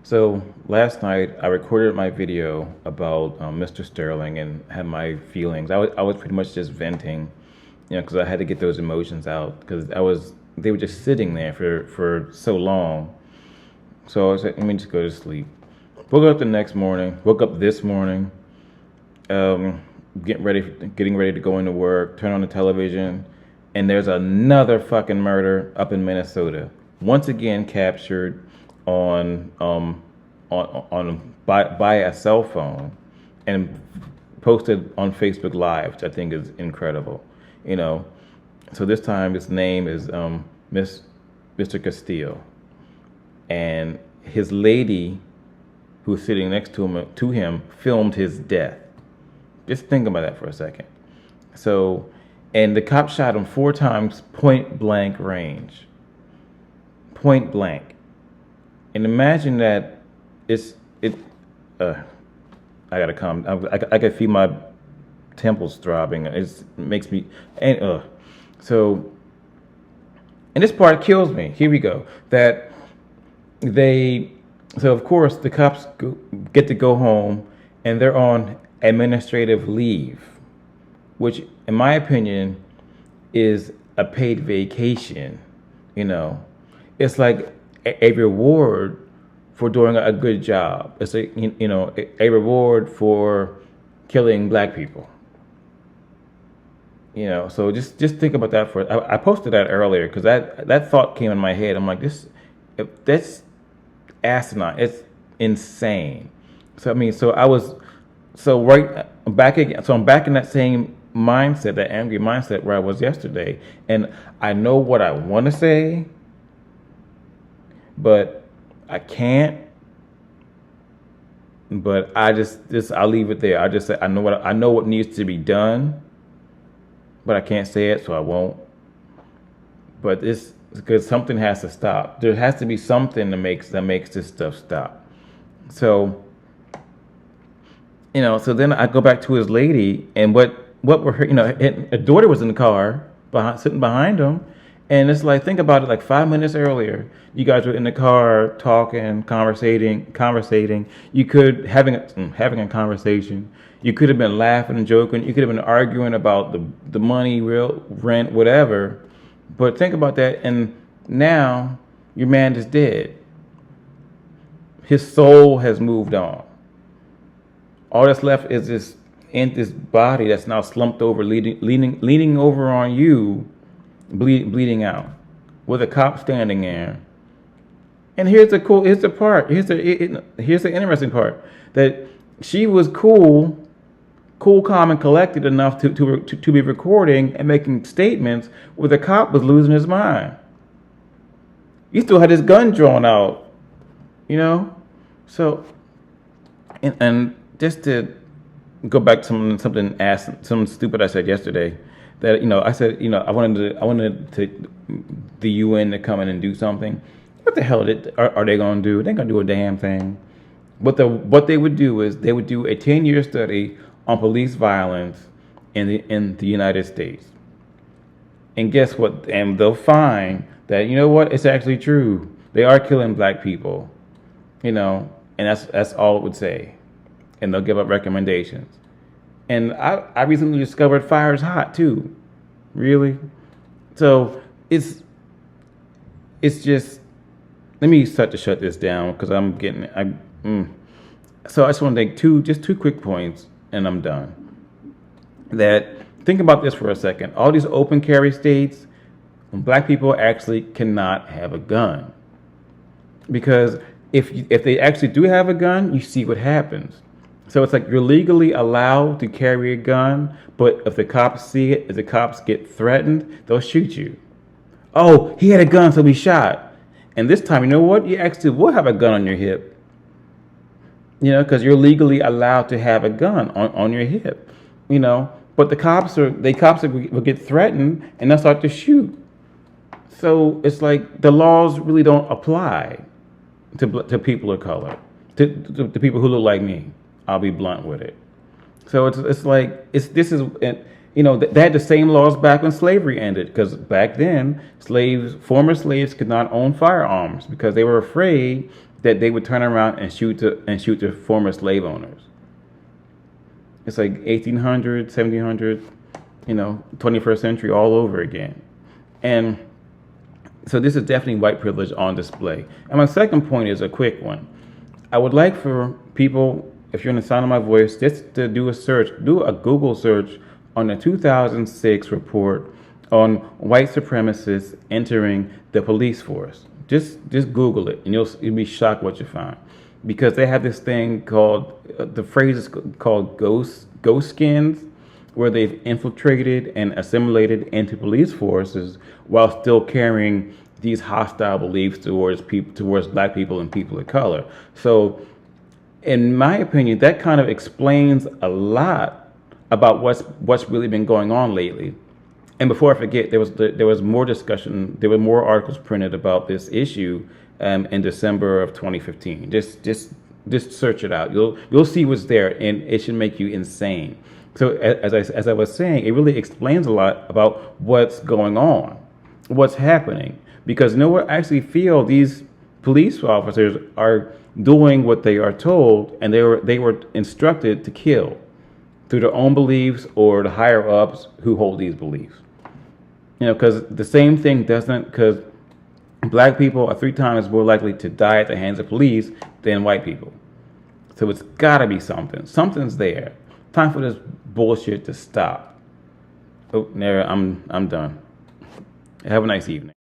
So last night I recorded my video about Mr. Sterling and had my feelings. I was pretty much just venting, because I had to get those emotions out because they were just sitting there for so long. So I was like, let me just go to sleep. Woke up the next morning. Woke up this morning, um, getting ready to go into work. Turn on the television, and there's another fucking murder up in Minnesota. Once again captured on by a cell phone and posted on Facebook Live, which I think is incredible. You know, so this time his name is Mr. Castile, and his lady who's sitting next to him filmed his death. Just think about that for a second. So, and the cop shot him 4 times, point blank range. Point blank. And imagine that it's it. I gotta calm. I can feel my temples throbbing. It makes me and. So, and this part kills me. Here we go. That they. So of course the cops get to go home, and they're on administrative leave, which, in my opinion, is a paid vacation. You know, it's like a reward for doing a good job. It's a reward for killing black people. So just think about that for. I posted that earlier because that thought came in my head. I'm like, that's asinine. It's insane. So I mean, so I was so right back again. So I'm back in that same mindset, that angry mindset where I was yesterday, and I know what I want to say, but I can't. But I'll leave it there. I just say I know what needs to be done, but I can't say it, so I won't. But it's because something has to stop. There has to be something that makes this stuff stop. So, so then I go back to his lady, and what were her, a daughter was in the car sitting behind him, and it's like, think about it, like 5 minutes earlier, you guys were in the car talking, conversating. You could having a conversation. You could have been laughing and joking. You could have been arguing about the money, real rent, whatever. But think about that, and now your man is dead. His soul has moved on. All that's left is this body that's now slumped over, leaning over on you, bleeding out, with a cop standing there. And here's the interesting part, that she was cool, calm, and collected enough to be recording and making statements where the cop was losing his mind. He still had his gun drawn out, So, and just to go back to something stupid I said yesterday, that I said I wanted the UN to come in and do something. What the hell are they going to do? They ain't going to do a damn thing. What they would do is they would do a 10-year study on police violence in the United States. And guess what? And they'll find that, it's actually true. They are killing black people, and that's all it would say. And they'll give up recommendations. And I recently discovered fire is hot too. Really? So it's just, let me start to shut this down because I'm getting, So I just want to make two quick points, and I'm done. That, think about this for a second. All these open carry states, black people actually cannot have a gun, because if they actually do have a gun, you see what happens. So it's like you're legally allowed to carry a gun, but if the cops see it, if the cops get threatened, they'll shoot you. Oh, he had a gun, so we shot. And this time, you know what? You actually will have a gun on your hip. Because you're legally allowed to have a gun on your hip. But the cops will get threatened and they'll start to shoot. So it's like the laws really don't apply to people of color, to people who look like me. I'll be blunt with it. So they had the same laws back when slavery ended, because back then former slaves could not own firearms because they were afraid that they would turn around and shoot the former slave owners. It's like 1800, 1700, 21st century all over again. And so this is definitely white privilege on display. And my second point is a quick one. I would like for people, if you're in the sound of my voice, just to do a Google search on the 2006 report on white supremacists entering the police force. Just Google it, and you'll be shocked what you find, because they have this thing called the phrase is called ghost skins, where they've infiltrated and assimilated into police forces while still carrying these hostile beliefs towards black people and people of color. So, in my opinion, that kind of explains a lot about what's really been going on lately. And before I forget, there was more discussion. There were more articles printed about this issue in December of 2015. Just search it out. You'll see what's there, and it should make you insane. So as I was saying, it really explains a lot about what's going on, what's happening, because nowhere actually feel these police officers are doing what they are told, and they were instructed to kill through their own beliefs or the higher ups who hold these beliefs. Because the same thing because black people are 3 times more likely to die at the hands of police than white people. So it's gotta be something. Something's there. Time for this bullshit to stop. Oh, there, I'm done. Have a nice evening.